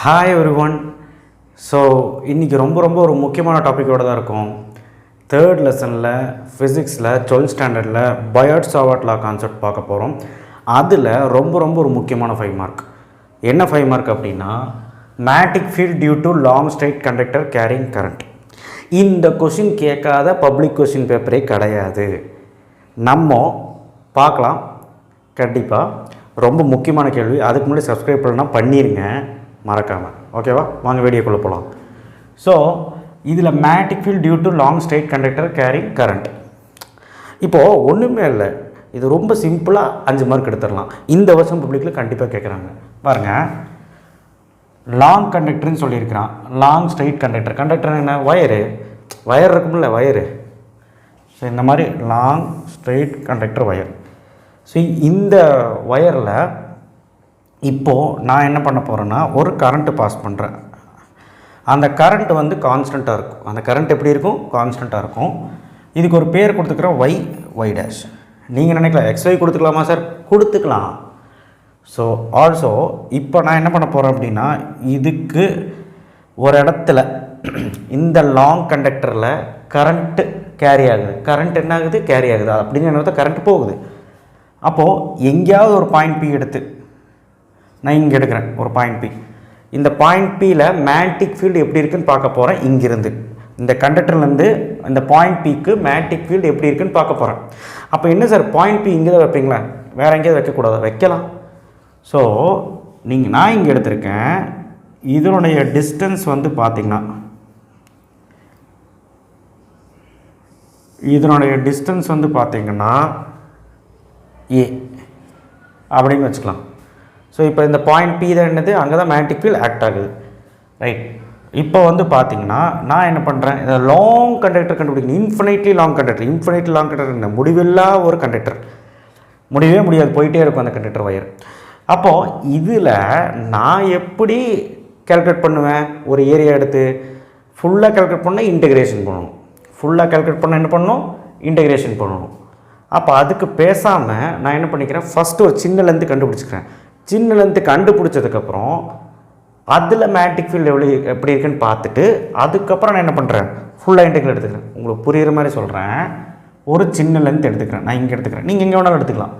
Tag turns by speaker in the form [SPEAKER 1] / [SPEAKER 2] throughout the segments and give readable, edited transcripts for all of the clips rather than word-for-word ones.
[SPEAKER 1] Hi everyone. So இன்றைக்கி ரொம்ப ஒரு முக்கியமான டாப்பிக்கோடு தான் இருக்கும். தேர்ட் லெசனில் ஃபிசிக்ஸில் 12th ஸ்டாண்டர்டில் பயோட் சாவர்ட் லா கான்செப்ட் பார்க்க போகிறோம். அதில் ரொம்ப ஒரு முக்கியமான 5 மார்க். என்ன 5 மார்க் அப்படின்னா, magnetic field due to long straight conductor carrying current. இந்த கொஷின் கேட்காத பப்ளிக் கொஷின் பேப்பரே கிடையாது. நம்ம பார்க்கலாம் கண்டிப்பாக. ரொம்ப முக்கியமான கேள்வி. அதுக்கு முன்னாடி சப்ஸ்கிரைப் பண்ணலாம், பண்ணிடுங்க மறக்காமல். ஓகேவா, வாங்க வீடியோக்குள்ளே போகலாம். ஸோ இதில் magnetic field due to long straight conductor carrying current. இப்போது ஒன்றுமே இல்லை, இது ரொம்ப சிம்பிளாக 5 மார்க் எடுத்துடலாம். இந்த வருஷம் பப்ளிக்கில் கண்டிப்பாக கேட்குறாங்க. பாருங்கள், லாங் கண்டக்டர்னு சொல்லியிருக்கிறான். Long straight conductor. கண்டக்டர் என்ன? வயர் இருக்கும்ல, வயரு. ஸோ இந்த மாதிரி long straight conductor wire. So இந்த வயரில் இப்போது நான் என்ன பண்ண போகிறேன்னா, ஒரு கரண்ட்டு பாஸ் பண்ணுறேன். அந்த கரண்ட்டு வந்து கான்ஸ்டண்ட்டாக இருக்கும். அந்த கரண்ட் எப்படி இருக்கும்? கான்ஸ்டண்ட்டாக இருக்கும். இதுக்கு ஒரு பேர் கொடுத்துக்கிறோம், ஒய் டேஷ். நீங்கள் நினைக்கலாம் XY கொடுத்துக்கலாமா சார்? கொடுத்துக்கலாம். ஸோ ஆல்சோ இப்போ நான் என்ன பண்ண போகிறேன் அப்படின்னா, இதுக்கு ஒரு இடத்துல இந்த லாங் கண்டக்டரில் கரண்ட்டு கேரி ஆகுது. கரண்ட் என்ன ஆகுது? கேரி ஆகுது. அப்படின்னு என்ன கரண்ட் போகுது. அப்போது எங்கேயாவது ஒரு பாயிண்ட் P எடுத்து நான் இங்கே எடுக்கிறேன் ஒரு பாயிண்ட் P. இந்த பாயிண்ட் Pயில் மேக்னெட்டிக் ஃபீல்டு எப்படி இருக்குன்னு பார்க்க போகிறேன். இங்கிருந்து இந்த கண்டக்டர்லேருந்து இந்த பாயிண்ட் Pக்கு மேக்னெட்டிக் ஃபீல்டு எப்படி இருக்குன்னு பார்க்க போகிறேன். அப்போ என்ன சார், பாயிண்ட் P இங்கே தான் வைப்பீங்களா? வேறு எங்கேயாவது வைக்கக்கூடாது? வைக்கலாம். ஸோ நான் இங்கே எடுத்திருக்கேன். இதனுடைய டிஸ்டன்ஸ் வந்து பார்த்திங்கன்னா, A அப்படின்னு வச்சுக்கலாம். ஸோ இப்போ இந்த பாயிண்ட் P தான் என்னது? அங்கே தான் மேக்னெட்டிக் ஃபீல்ட் ஆக்ட் ஆகுது. ரைட். இப்போ வந்து பார்த்திங்கன்னா நான் என்ன பண்ணுறேன், இந்த லாங் கண்டக்டர் கண்டுபிடிக்கணும். இன்ஃபினைட்லி லாங் கண்டக்டர் என்ன? முடிவில்லா ஒரு கண்டக்டர். முடியவே முடியாது, போயிட்டே இருக்கும் அந்த கண்டக்டர் வயர். அப்போது இதில் நான் எப்படி கேல்குலேட் பண்ணுவேன்? ஒரு ஏரியா எடுத்து ஃபுல்லாக கேல்குலேட் பண்ணால் இன்டெகிரேஷன் பண்ணணும். இன்டெகிரேஷன் பண்ணணும். அப்போ அதுக்கு பேசாமல் நான் என்ன பண்ணிக்கிறேன், ஃபஸ்ட்டு ஒரு சின்ன லென்த்து கண்டுபிடிச்சிக்கிறேன். சின்ன லென்த்து கண்டுபிடிச்சதுக்கப்புறம் அதில் மேக்னெட்டிக் ஃபீல்டு எப்படி இருக்குன்னு பார்த்துட்டு அதுக்கப்புறம் நான் என்ன பண்ணுறேன், ஃபுல்லாக இன்டெகிரேட் எடுத்துக்கிறேன். உங்களுக்கு புரிகிற மாதிரி சொல்கிறேன். ஒரு சின்ன லென்த் எடுத்துக்கிறேன். நான் இங்கே எடுத்துக்கிறேன், நீங்கள் எங்கே வேணாலும் எடுத்துக்கலாம்.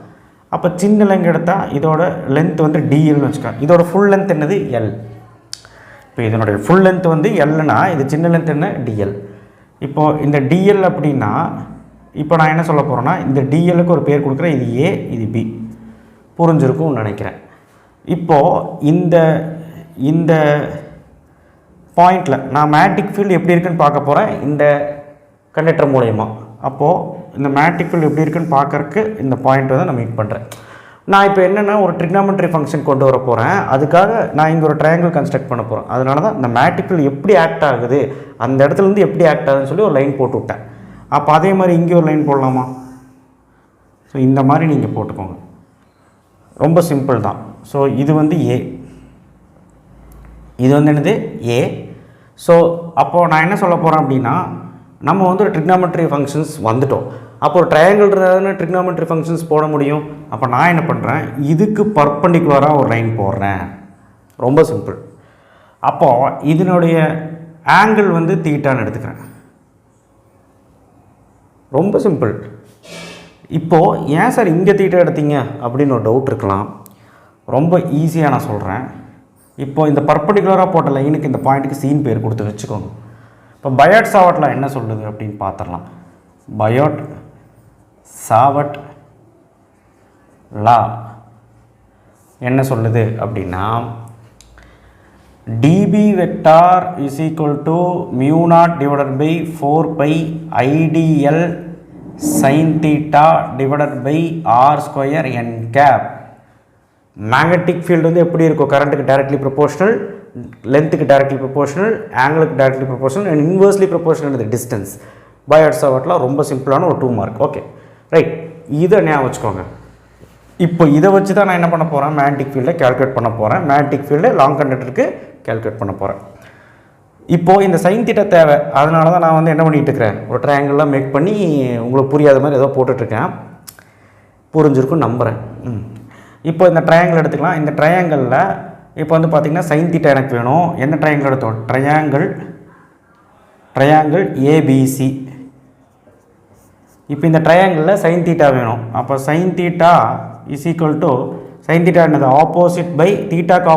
[SPEAKER 1] அப்போ சின்ன லென்த் எடுத்தால் இதோட லென்த் வந்து DLன்னு வச்சுக்கலாம். இதோட ஃபுல் லென்த் என்னது? L. இப்போ இதனுடைய ஃபுல் லென்த் வந்து Lனா இது சின்ன லென்த் என்ன? DL. இப்போது இந்த DL அப்படின்னா, இப்போ நான் என்ன சொல்ல போகிறேன்னா, இந்த DLக்கு ஒரு பேர் கொடுக்குறேன். இது A, இது B. புரிஞ்சிருக்கும்னு நினைக்கிறேன். இப்போது இந்த பாயிண்டில் நான் மேக்னெட்டிக் ஃபீல்டு எப்படி இருக்குன்னு பார்க்க போகிறேன் இந்த கண்டக்டர் மூலயமா. அப்போது இந்த மேக்னெட்டிக் ஃபீல்டு எப்படி இருக்குன்னு பார்க்கறக்கு இந்த பாயிண்ட் வந்து நான் மீட் பண்ணுறேன். நான் இப்போ என்னென்னா ஒரு ட்ரிக்னாமெட்ரி ஃபங்க்ஷன் கொண்டு வர போகிறேன். அதுக்காக நான் இங்கே ஒரு ட்ரையாங்கிள் கன்ஸ்ட்ரக்ட் பண்ண போகிறேன். அதனால தான் இந்த மேக்னெட்டிக் ஃபீல்டு எப்படி ஆக்ட் ஆகுது, அந்த இடத்துலேருந்து எப்படி ஆக்ட் ஆகுதுன்னு சொல்லி ஒரு லைன் போட்டு விட்டேன். அப்போ அதே மாதிரி இங்கே ஒரு லைன் போடலாமா? ஸோ இந்த மாதிரி நீங்கள் போட்டுக்கோங்க. ரொம்ப சிம்பிள் தான். ஸோ இது வந்து A, இது வந்து என்னது? A. ஸோ அப்போது நான் என்ன சொல்ல போகிறேன் அப்படின்னா, நம்ம வந்து ஒரு ட்ரிக்னாமெட்ரி ஃபங்க்ஷன்ஸ் வந்துட்டோம். அப்போ ஒரு ட்ரையாங்கிள் ட்ரிக்னாமெட்ரி ஃபங்க்ஷன்ஸ் போட முடியும். அப்போ நான் என்ன பண்ணுறேன், இதுக்கு பர்பண்டிகுலராக ஒரு லைன் போடுறேன். ரொம்ப சிம்பிள். அப்போது இதனுடைய ஆங்கிள் வந்து தீட்டான்னு எடுத்துக்கிறேன். ரொம்ப சிம்பிள். இப்போது ஏன் சார் இங்கே தீட்டா எடுத்தீங்க அப்படின்னு ஒரு டவுட் இருக்கலாம். ரொம்ப ஈஸியாக நான் சொல்கிறேன். இப்போது இந்த பர்பண்டிகுலராக போட்ட லைனுக்கு இந்த பாயிண்ட்டுக்கு சீன் பேர் கொடுத்து வச்சுக்கோங்க. இப்போ பயோட் சாவர்ட் லா என்ன சொல்லுது அப்படின்னு பார்த்துடலாம். பயோட் சாவர்ட் லா என்ன சொல்லுது அப்படின்னா, dB vector is equal to μ0 divided by 4π IDL sin theta divided by r square n cap. Magnetic field வந்து எப்படி இருக்கும்? கரண்ட்டுக்கு டைரக்ட்லி ப்ரொபோஷனல், லென்த்துக்கு டைரக்ட்லி ப்ரொபோஷனல், ஆங்கிளுக்கு directly proportional and inversely proportional distance. Biot சாவர்ட்ல ரொம்ப சிம்பிளான ஒரு 2 மார்க். ஓகே ரைட், இதை ஞாபகம் வச்சுக்கோங்க. இப்போ இதை வச்சு தான் நான் என்ன பண்ண போகிறேன், மேக்னெட்டிக் ஃபீல்டை கேல்குலேட் பண்ண போகிறேன். மேக்னெட்டிக் ஃபீல்டு லாங் கண்டக்டருக்கு கேல்குலேட் பண்ண போகிறேன். இப்போது இந்த சைன் தீட்டா தேவை. அதனால தான் நான் வந்து என்ன பண்ணிகிட்டு இருக்கிறேன், ஒரு ட்ரையாங்கிள்லாம் மேக் பண்ணி உங்களுக்கு புரியாத மாதிரி ஏதோ போட்டுட்ருக்கேன். புரிஞ்சிருக்கும் நம்புகிறேன். இப்போ இந்த ட்ரையாங்கிள் எடுத்துக்கலாம். இந்த ட்ரையாங்கிளில் இப்போ வந்து பார்த்திங்கன்னா sin θ எனக்கு வேணும். என்ன ட்ரையாங்கிள் எடுத்தோம்? Triangle ABC. இப்போ இந்த ட்ரையாங்கிளில் sin θ வேணும். அப்போ sin θ is equal to sin θ என்னது? ஆப்போசிட் பை தீட்டாக்கு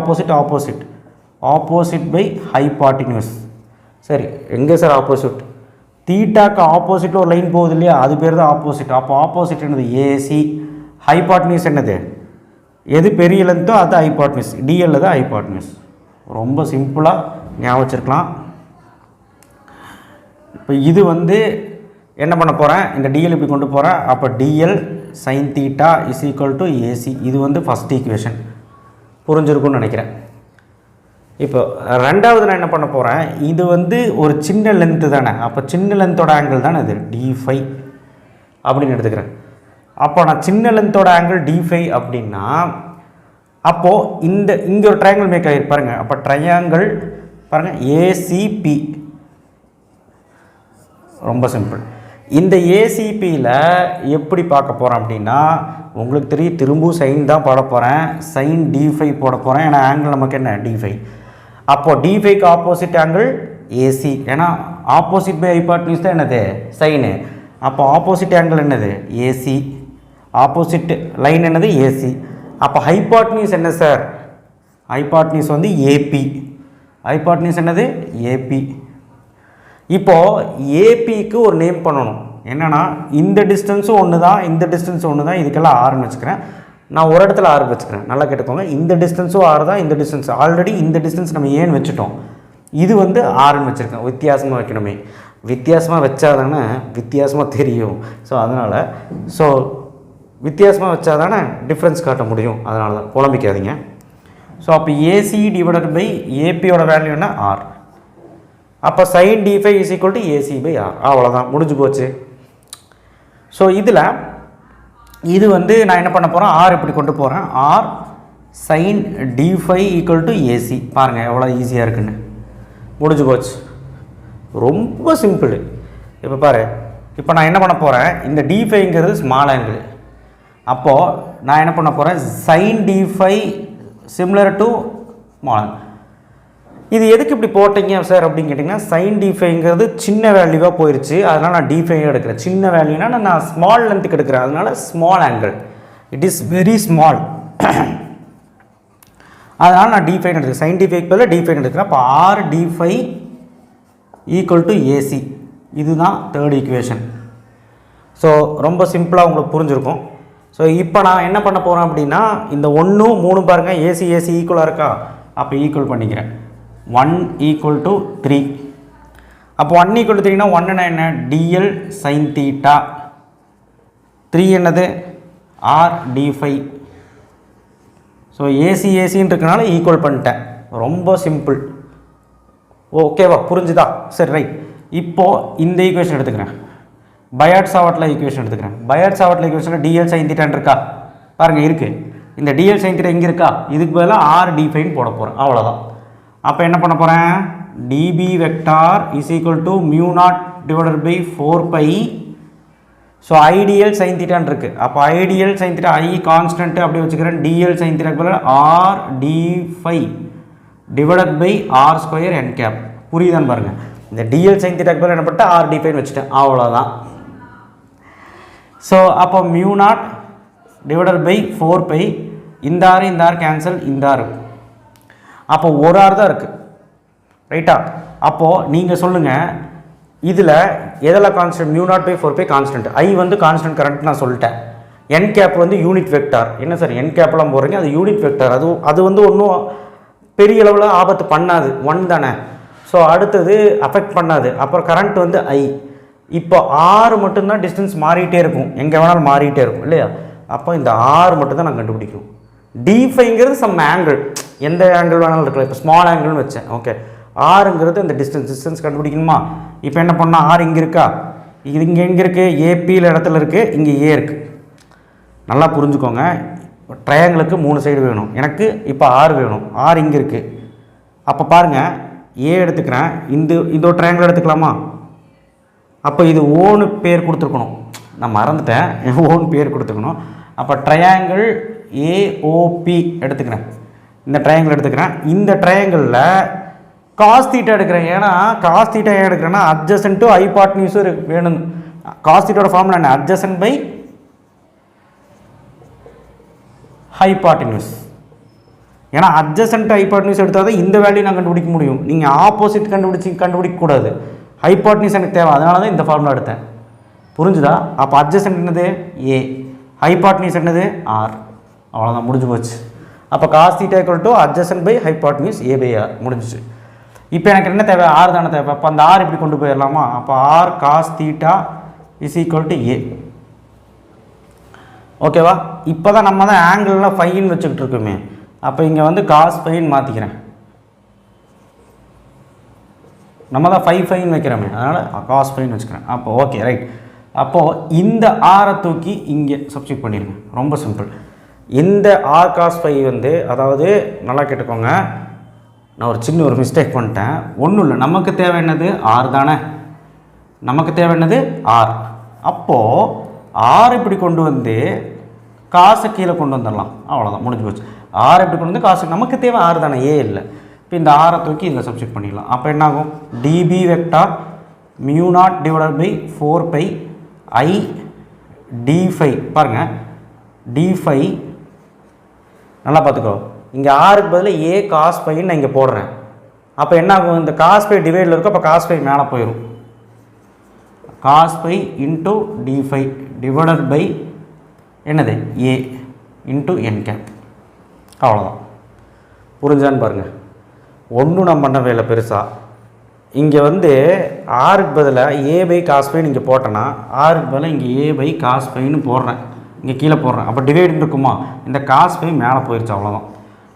[SPEAKER 1] ஆப்போசிட் பை ஹைபாட்டினியூஸ். சரி, எங்கே சார் ஆப்போசிட்? தீட்டாக்கு ஆப்போசிட்டில் ஒரு லைன் போகுது இல்லையா, அது பேர் தான் ஆப்போசிட். அப்போ ஆப்போசிட் என்னது? ஏசி. ஹைபாட்டினியூஸ் என்னது? எது பெரிய லென்த்தோ அது ஹைபாட்டினியூஸ். டிஎல் தான் ஹைபாட்டினியூஸ். ரொம்ப சிம்பிளாக ஞாபகம் வச்சுருக்கலாம். இப்போ இது வந்து என்ன பண்ண போகிறேன்? இந்த டிஎல் இப்படி கொண்டு போகிறேன். அப்போ DL sin θ is equal to AC. இது வந்து ஃபஸ்ட் ஈக்குவேஷன். புரிஞ்சிருக்கும்னு நினைக்கிறேன். இப்போ ரெண்டாவது நான் என்ன பண்ண போகிறேன்? இது வந்து ஒரு சின்ன லென்த்து தானே, அப்போ சின்ன லென்த்தோட ஆங்கிள் தானே இது d5 அப்படின்னு எடுத்துக்கிறேன். அப்போ நான் சின்ன லென்த்தோட ஆங்கிள் d5 அப்படின்னா அப்போது இங்கே ஒரு ட்ரையாங்கிள் மேக் ஆகிருக்கு பாருங்கள். அப்போ ட்ரையாங்கிள் பாருங்கள் ஏசிபி. ரொம்ப சிம்பிள். இந்த ஏசிபியில் எப்படி பார்க்க போகிறேன் அப்படின்னா உங்களுக்கு தெரியும், திரும்பவும் சைன் தான் போட போகிறேன். sin d5 போட போகிறேன். ஏன்னா ஆங்கிள் நமக்கு என்ன? d5. அப்போது d5க்கு ஆப்போசிட் ஆங்கிள் ஏசி. ஏன்னா ஆப்போசிட் பை ஹைபாட்னியூஸ் தான் என்னது? சைனு. அப்போ ஆப்போசிட் ஆங்கிள் என்னது? ஏசி. ஆப்போசிட் லைன் என்னது? ஏசி. அப்போ ஹைபாட்னியூஸ் என்ன சார்? ஹைபாட்னியூஸ் வந்து ஏபி. ஹைபாட்னியூஸ் என்னது? ஏபி. இப்போது ஏபிக்கு ஒரு நேம் பண்ணணும். என்னென்னா இந்த டிஸ்டன்ஸும் ஒன்று தான், இந்த டிஸ்டன்ஸும் ஒன்று தான். இதுக்கெல்லாம் ஆறுன்னு வச்சுக்கிறேன். நான் ஒரு இடத்துல ஆறு வச்சுக்கிறேன். நல்லா கேட்டுக்கோங்க. இந்த டிஸ்டன்ஸும் ஆறு தான், இந்த டிஸ்டன்ஸ் ஆல்ரெடி இந்த டிஸ்டன்ஸ் நம்ம ஏன்னு வச்சுட்டோம். இது வந்து ஆறுன்னு வச்சுருக்கேன். வித்தியாசமாக வைக்கணுமே. வித்தியாசமாக வச்சா தானே வித்தியாசமாக தெரியும். ஸோ அதனால் வித்தியாசமாக வச்சா தானே டிஃப்ரென்ஸ் காட்ட முடியும். அதனால தான் குழம்பிக்காதீங்க. ஸோ அப்போ ஏசி டிவைடட் பை ஏபியோட வேல்யூ என்ன? ஆர். அப்போ sin d5 is equal to AC by R. அவ்வளோதான், முடிஞ்சு போச்சு. ஸோ இதில் இது வந்து நான் என்ன பண்ண போகிறேன்? ஆர் இப்படி கொண்டு போகிறேன். R sin d5 equal to AC. பாருங்கள் எவ்வளோ ஈஸியாக இருக்குன்னு. முடிஞ்சு போச்சு. ரொம்ப சிம்பிள். இப்போ பாரு, இப்போ நான் என்ன பண்ண போகிறேன்? இந்த d5ங்கிறது ஸ்மால் ஆங்கிள். அப்போது நான் என்ன பண்ண போகிறேன்? sin d5 similar to small. இது எதுக்கு இப்படி போட்டீங்க சார் அப்படின்னு கேட்டிங்கன்னா, sin d5ங்கிறது சின்ன வேல்யூவாக போயிடுச்சு. அதனால் நான் d5 எடுக்கிறேன். சின்ன வேல்யூனா நான் ஸ்மால் லென்த்துக்கு எடுக்கிறேன். அதனால் small angle, it is very small. அதனால் நான் d5 எடுக்கிறேன். sin d5க்கு பதிலாக d5 எடுக்கிறேன். அப்போ r d5 equal to AC. இதுதான் தேர்ட் ஈக்குவேஷன். ஸோ ரொம்ப சிம்பிளாக உங்களுக்கு புரிஞ்சுருக்கும். ஸோ இப்போ நான் என்ன பண்ண போகிறேன் அப்படின்னா, இந்த 1 3 பாருங்கள், ஏசி ஈக்குவலாக இருக்கா? அப்போ ஈக்குவல் பண்ணிக்கிறேன். 1 ஈக்குவல் டு 3. அப்போ 1 ஈக்குவல் டு 3னா 1னா என்ன? TL sin θ. 3 என்னது? R d5. ஸோ ஏசின்னு இருக்கனால ஈக்குவல் பண்ணிட்டேன். ரொம்ப சிம்பிள். ஓகேவா? புரிஞ்சுதா? சரி, ரைட். இப்போது இந்த ஈக்குவேஷன் எடுத்துக்கிறேன். பயாட்-சாவர்ட் ஈக்குவேஷன் எடுத்துக்கிறேன். பயாட்-சாவர்ட் ஈக்குவேஷனில் டிஎல் sin θ இருக்கா? பாருங்கள் இருக்குது. இந்த டிஎல் sin θ இங்கே இருக்கா? இதுக்கு பதிலாக ஆர் d5 போட போகிறேன். அவ்வளோதான். அப்போ என்ன பண்ண போகிறேன்? DB vector is equal to mu not divided by 4π. So IDL sin θ இருக்குது. அப்போ ஐடியல் sin θ ஐ கான்ஸ்டன்ட்டு அப்படி வச்சுக்கிறேன். டிஎல் sin θ பதிலாக R d5 divided by R square n cap. புரியுதான்னு பாருங்கள். இந்த டிஎல் sin θ பதிலாக என்ன பண்ணிட்டு ஆர் d5 வச்சுட்டேன். அவ்வளோதான். ஸோ அப்போ மியூ நாட் டிவைடட் பை 4π. இந்த ஆர் கேன்சல், இந்த ஆர். அப்போ ஒரு ஆர் தான் இருக்குது. ரைட்டா? அப்போது நீங்கள் சொல்லுங்கள், இதில் எதெல்லாம் constant? Mu naught by 4π constant. I வந்து கான்ஸ்டன்ட் கரண்ட் நான் சொல்லிட்டேன். என் கேப் வந்து யூனிட் வெக்டார். என்ன சார் என் கேப்லாம் போடுறீங்க? அது யூனிட் வெக்டார். அது வந்து ஒன்றும் பெரிய அளவில் ஆபத்து பண்ணாது. 1 தானே. ஸோ அடுத்தது அஃபெக்ட் பண்ணாது. அப்புறம் கரண்ட் வந்து ஐ. இப்போ ஆறு மட்டும்தான் டிஸ்டன்ஸ் மாறிட்டே இருக்கும். எங்கே வேணாலும் மாறிட்டே இருக்கும் இல்லையா? அப்போ இந்த ஆறு மட்டும்தான் நான் கண்டுபிடிக்கணும். d5ங்கிறது சம் ஆங்கிள், எந்த ஆங்கிள் வேணாலும் இருக்கலாம். இப்போ ஸ்மால் ஆங்கிள்னு வச்சேன். ஓகே. ஆறுங்கிறது அந்த டிஸ்டன்ஸ் கண்டுபிடிக்கணுமா? இப்போ என்ன பண்ணால் ஆறு இங்கே இருக்கா? இது இங்கே எங்கே இருக்குது? ஏபியில் இடத்துல இருக்குது. இங்கே ஏ இருக்குது. நல்லா புரிஞ்சுக்கோங்க. ட்ரையாங்கிளுக்கு 3 சைடு வேணும். எனக்கு இப்போ ஆறு வேணும். ஆறு இங்கே இருக்குது. அப்போ பாருங்கள், ஏ எடுத்துக்கிறேன். இந்த ஒரு ட்ரையாங்கிள் எடுத்துக்கலாமா? அப்போ இது ஓன்னு பேர் கொடுத்துருக்கணும். நான் மறந்துட்டேன். ஓன்னு பேர் கொடுத்துக்கணும். அப்போ ட்ரையாங்கிள் ஏஓபி எடுத்துக்கிறேன். இந்த ட்ரையாங்கிள் எடுத்துக்கிறேன். இந்த ட்ரையாங்கிளில் காஸ் தீட்டா எடுக்கிறேன். ஏன்னா காஸ் தீட்டா ஏன் எடுக்கிறேன்னா அட்ஜசன்ட் டு ஹைபாட்னியூஸும் வேணும். காஸ் தீட்டாவோட ஃபார்முலா என்ன? Adjacent by hypotenuse. ஏன்னா அட்ஜசன்ட் ஹைபாட்னியூஸ் எடுத்தால் தான் இந்த வேல்யூ நான் கண்டுபிடிக்க முடியும். நீங்கள் ஆப்போசிட் கண்டுபிடிக்கக்கூடாது. ஹைபாட்னியூஸ் எனக்கு தேவை, அதனால தான் இந்த ஃபார்முலா எடுத்தேன். புரிஞ்சுதா? அப்போ அட்ஜசன்ட் என்னது? ஏ. ஹைபாட்னியூஸ் என்னது? ஆர். அவ்வளோதான், முடிஞ்சு போச்சு. அப்போ cos theta equal to adjacent by hypotenuse A by R, முடிஞ்சிச்சு. இப்போ எனக்கு என்ன தேவை? ஆர் தானே தேவை. அப்போ அந்த ஆர் இப்படி கொண்டு போயிடலாமா? அப்போ R cos theta is equal to A. ஓகேவா? இப்போ தான் நம்ம தான் ஆங்கிள்லாம் ஃபைன்னு வச்சுக்கிட்டு இருக்கோமே. அப்போ இங்கே வந்து காஸ் ஃபைன்னு மாற்றிக்கிறேன். நம்ம தான் ஃபைன்னு வைக்கிறோமே, அதனால் காஸ் ஃபைன்னு வச்சுக்கிறேன். அப்போ ஓகே, ரைட். அப்போது இந்த ஆரை தூக்கி இங்கே சப்ஸ்டிட் பண்ணிடுங்க. ரொம்ப சிம்பிள். இந்த ஆர் காஸ் ஃபை வந்து, அதாவது நல்லா கேட்டுக்கோங்க, நான் ஒரு மிஸ்டேக் பண்ணிட்டேன். ஒன்றும் இல்லை, நமக்கு தேவை என்னது? ஆர் தானே. நமக்கு தேவை என்னது? ஆர். அப்போது ஆர் இப்படி கொண்டு வந்து காசை கீழே கொண்டு வந்துடலாம். அவ்வளோதான், முடிஞ்சு போச்சு. ஆர் இப்படி கொண்டு வந்து காசு, நமக்கு தேவை ஆர் தானே, ஏ இல்லை. இப்போ இந்த ஆரை தூக்கி இதில் சப்ஸ்டிட் பண்ணிடலாம். அப்போ என்னாகும்? DB vector mu not divided by 4 I d5. பாருங்கள், d5 நல்லா பார்த்துக்கோ. இங்கே ஆருக்கு பதில் ஏ காஸ் ஃபைன்னு நான் இங்கே போடுறேன். அப்போ என்ன ஆகும்? இந்த காஸ் ஃபை டிவைடில் இருக்கும். அப்போ காஸ் ஃபை மேலே போயிடும். Cos phi into d5 divided by என்னது? A into n cap. அவ்வளோதான். புரிஞ்சான்னு பாருங்கள். ஒன்றும் நான் பண்ணவே இல்லை பெருசாக. இங்கே வந்து ஆருக்கு பதிலாக ஏ பை காஸ் ஃபைன்னு இங்கே போட்டேன்னா, ஆருக்கு பதிலாக இங்கே ஏ பை காஸ் ஃபைன்னு போடுறேன், இங்கே கீழே போடுறேன். அப்போ டிவைடு இருக்குமா? இந்த காஸ் ஃபை மேலே போயிடுச்சு. அவ்வளோதான்.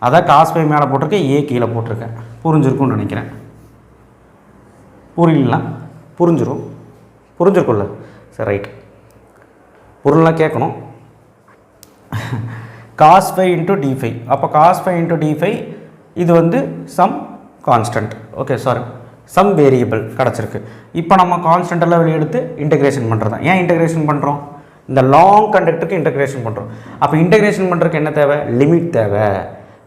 [SPEAKER 1] அதான் காஸ் ஃபை மேலே போட்டிருக்கேன், ஏ கீழே போட்டிருக்கேன். புரிஞ்சிருக்கும்னு நினைக்கிறேன். புரியலாம்? புரிஞ்சிருக்கும்ல? சரி, ரைட். பொருள்லாம் கேட்கணும். Cos phi into d5. அப்போ காஸ் ஃபை இன்ட்டு d5 இது வந்து some constant. Okay, sorry, some variable கிடச்சிருக்கு. இப்போ நம்ம கான்ஸ்டன்ட் எல்லாம் வெளியே எடுத்து இன்டெகிரேஷன் பண்ணுறது தான். ஏன் இன்டெகிரேஷன் பண்ணுறோம்? இந்த லாங் கண்டக்டருக்கு இன்டெகிரேஷன் பண்ணுறோம். அப்போ இன்டெகிரேஷன் பண்ணுறதுக்கு என்ன தேவை? லிமிட் தேவை.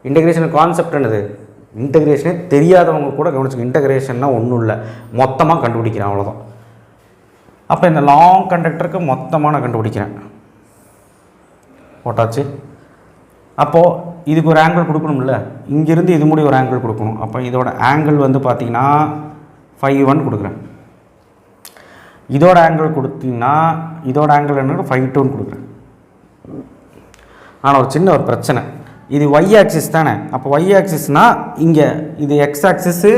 [SPEAKER 1] இன்டெகிரேஷன் கான்செப்ட் என்னது? இன்டெகிரேஷனே தெரியாதவங்க கூட கவனிச்சுக்க. இன்டெகிரேஷன்னா ஒன்றும் இல்லை, மொத்தமாக கண்டுபிடிக்கிறேன், அவ்வளோதான். அப்போ இந்த லாங் கண்டக்டருக்கு மொத்தமாக நான் கண்டுபிடிக்கிறேன். போட்டாச்சு. அப்போது இதுக்கு ஒரு ஆங்கிள் கொடுக்கணும்ல, இங்கேருந்து இது மூடி ஒரு ஆங்கிள் கொடுக்கணும். அப்போ இதோட ஆங்கிள் வந்து பார்த்திங்கன்னா 5 கொடுக்குறேன். இதோட ஆங்கிள் கொடுத்தீங்கன்னா இதோட ஆங்கிள் என்ன? 5 கொடுக்குறேன். ஆனால் ஒரு சின்ன பிரச்சனை, இது ஒய் ஆக்சிஸ் தானே. அப்போ ஒய் ஆக்சிஸ்னால் இங்கே இது எக்ஸ் ஆக்சிஸு,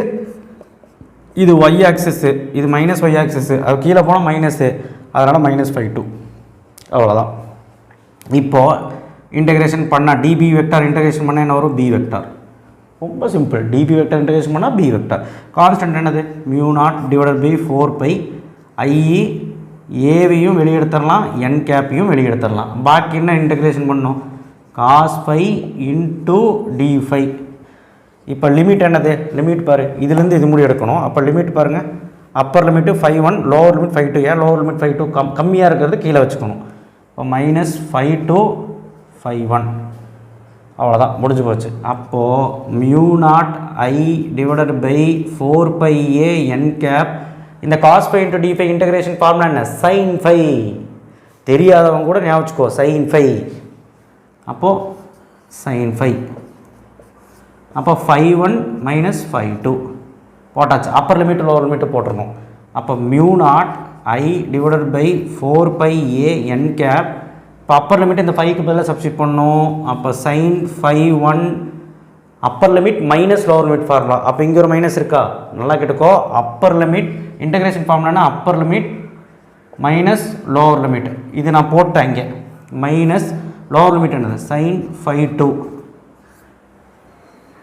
[SPEAKER 1] இது ஒய் ஆக்சிஸு, இது மைனஸ் ஒய் ஆக்சிஸு, அது கீழே போனால் மைனஸு, அதனால் -5 அவ்வளோதான். இப்போது இன்டெகிரேஷன் பண்ணால் டிபி வெக்டார் இன்டெகிரேஷன் பண்ணால் என்ன வரும்? B vector. ரொம்ப சிம்பிள். டிபி வெக்டார் இன்டெகிரேஷன் பண்ணால் பி வெக்டார். கான்ஸ்டன்ட் என்னது? Mu not divided by 4 IE ஏவையும் வெளியெடுத்துடலாம், என் கேப்பையும் வெளியெடுத்துடலாம். பாக்கி என்ன இன்டெகிரேஷன் பண்ணணும்? Cos phi into d5. இப்போ லிமிட் என்னது? லிமிட் பாரு, இதுலேருந்து இது முடி எடுக்கணும். அப்போ லிமிட் பாருங்கள், அப்பர் லிமிட்டு 5 லோவர் லிமிட் 5 ஏன் லோவர் லிமிட் 5 கம்மியாக இருக்கிறது கீழே வச்சுக்கணும். இப்போ -5 5 அவ்வளோதான், முடிஞ்சு போச்சு. அப்போது mu not I divided by 4 n cap. இந்த cos phi into d5 integration formula என்ன? sin phi. தெரியாதவங்க கூட ஞாபகம் வச்சுக்கோ, sin ஃபை. அப்போது sin ஃபை. அப்போ 5 -5 போட்டாச்சு. அப்பர் லிமிட் லோவர் லிமிட்டு போட்டுருணும். அப்போ mu not I divided by 4 n cap. இப்போ அப்பர் லிமிட் இந்த 5க்கு பதிலாக சப்ஸ்டிட் பண்ணணும். அப்போ sin phi 1 upper limit minus lower limit formula. அப்போ இங்கே ஒரு மைனஸ் இருக்கா? நல்லா கேட்டுக்கோ. அப்பர் லிமிட் இன்டெகிரேஷன் ஃபார்முலானா upper limit minus lower limit. இது நான் போட்டேன் இங்கே. மைனஸ் லோவர் லிமிட் என்னது? sin phi 2.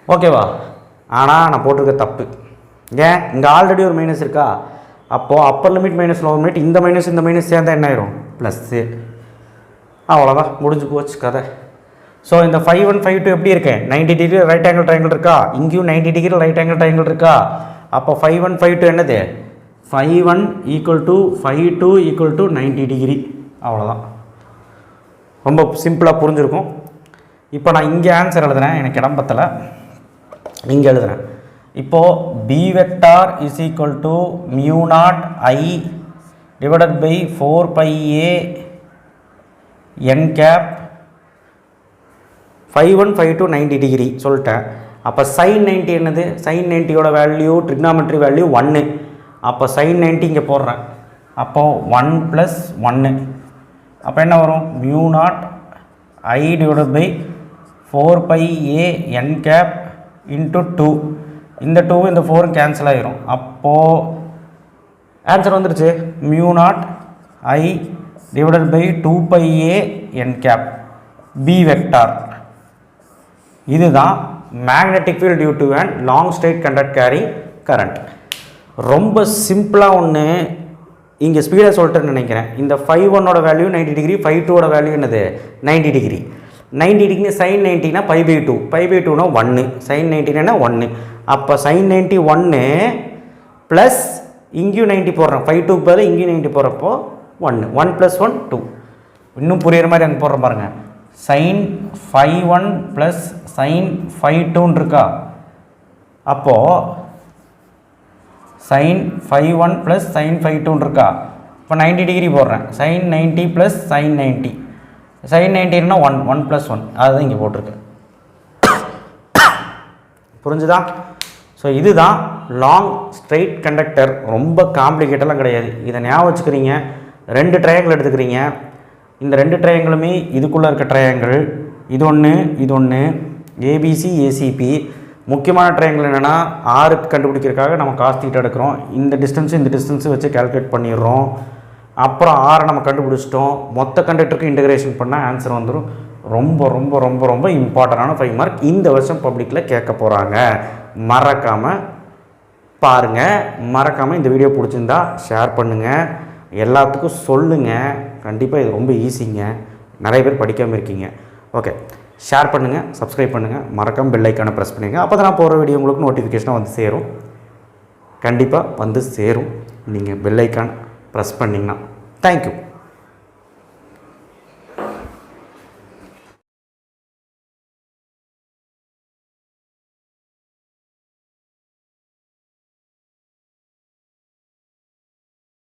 [SPEAKER 1] ஓகேவா? ஆனால் நான் போட்டிருக்க தப்பு. ஏன்? இங்கே ஆல்ரெடி ஒரு மைனஸ் இருக்கா? அப்போது Appar limit minus lower limit, இந்த மைனஸ் சேர்ந்தால் என்ன ஆயிரும்? ப்ளஸ்ஸு. அவ்வளோதான், முடிஞ்சு போச்சு கதை. ஸோ இந்த 5 1 5 2 எப்படி இருக்கேன்? 90 டிகிரி ரைட் ஆங்கிள் ட்ரையாங்கிள் இருக்கா? இங்கேயும் 90 டிகிரி ரைட் ஆங்கிள் ட்ரையாங்கிள் இருக்கா? அப்போ 5 1 5 2 என்னது? 5 1 = 5 2 = 90 டிகிரி. அவ்வளோதான், ரொம்ப சிம்பிளாக புரிஞ்சுருக்கும். இப்போ நான் இங்கே ஆன்சர் எழுதுறேன், எனக்கு இடம் பத்தலை, இங்கே எழுதுறேன். இப்போது B vector is equal to mu not I divided by 4πa n cap 5 1 5 2 90 degree சொல்லிட்டேன். அப்போ சைன் 90 என்னது? சைன் 90யோட வேல்யூ ட்ரிக்னாமெட்ரி வேல்யூ 1. அப்போ சைன் 90 இங்கே போடுறேன். அப்போது 1 + 1. அப்போ என்ன வரும்? Mu not I divided by 4πa n cap into 2. இந்த 2 இந்த 4 கேன்சல் ஆகிரும். அப்போது ஆன்சர் வந்துருச்சு. Mu not I divided by 2πa n cap B vector. இதுதான் magnetic field due to and long straight conduct carrying current. ரொம்ப சிம்பிளாக ஒன்று இங்கே ஸ்பீடாக சொல்லிட்டேன்னு நினைக்கிறேன். இந்த 5 வேல்யூ 90 டிகிரி, 5 வேல்யூ என்னது 90 டிகிரி. 90 டிகிரி சைன் 90னா π/2, π/2னா 1, சைன் 90னா 1. அப்போ சைன் 90 1 ப்ளஸ் இங்கேயும் 90 போடுறேன், 5/2க்கு பதில் இங்கேயும் 90 போடுறப்போ 1, 1 + 1 2. இன்னும் புரியுற மாதிரி அங்கே போடுற பாருங்கள். சைன் 5 ப்ளஸ் சைன் 5 இருக்கா? அப்போது சைன் 5 ப்ளஸ் சைன் 5 இருக்கா? இப்போ 90 டிகிரி போடுறேன். Sine 90 plus sine 90. சைன் 90னா 1, 1 + 1, அதுதான் இங்கே போட்டிருக்கு. புரிஞ்சுதா? ஸோ இதுதான் லாங் ஸ்ட்ரெயிட் கண்டக்டர். ரொம்ப காம்ப்ளிகேட்டெல்லாம் கிடையாது. இதை ஞாபகம் வச்சுக்கிறீங்க. 2 ட்ரையாங்கிள் எடுத்துக்கிறீங்க. இந்த 2 ட்ரையாங்கிளுமே இதுக்குள்ளே இருக்க ட்ரையாங்கிள். இது ஒன்று ஏபிசி ஏசிபி. முக்கியமான ட்ரையாங்கிள் என்னென்னா ஆருக்கு கண்டுபிடிக்கிறதுக்காக நம்ம காஸ் தீட்டா எடுக்கிறோம். இந்த டிஸ்டன்ஸு இந்த டிஸ்டன்ஸு வச்சு கால்குலேட் பண்ணிடுறோம். அப்புறம் ஆரை நம்ம கண்டுபிடிச்சிட்டோம். மொத்த கண்டக்டருக்கு இன்டகிரேஷன் பண்ணால் ஆன்சர் வந்துடும். ரொம்ப ரொம்ப ரொம்ப ரொம்ப இம்பார்ட்டண்டான 5 மார்க் இந்த வருஷம் பப்ளிக்கில் கேட்க போகிறாங்க. மறக்காமல் பாருங்கள். மறக்காமல் இந்த வீடியோ பிடிச்சிருந்தா ஷேர் பண்ணுங்கள், எல்லாத்துக்கும் சொல்லுங்கள். கண்டிப்பாக இது ரொம்ப ஈஸிங்க. நிறைய பேர் படிக்காமல் இருக்கீங்க. ஓகே, ஷேர் பண்ணுங்கள், சப்ஸ்கிரைப் பண்ணுங்கள், மறக்காமல் பெல் ஐக்கானை ப்ரெஸ் பண்ணுங்க. அப்போ தான் நான் போகிற வீடியோ உங்களுக்கு நோட்டிஃபிகேஷனாக வந்து சேரும். கண்டிப்பாக வந்து சேரும் நீங்கள் பெல் ஐக்கான் ப்ரெஸ் பண்ணிங்கன்னா. தேங்க்யூ.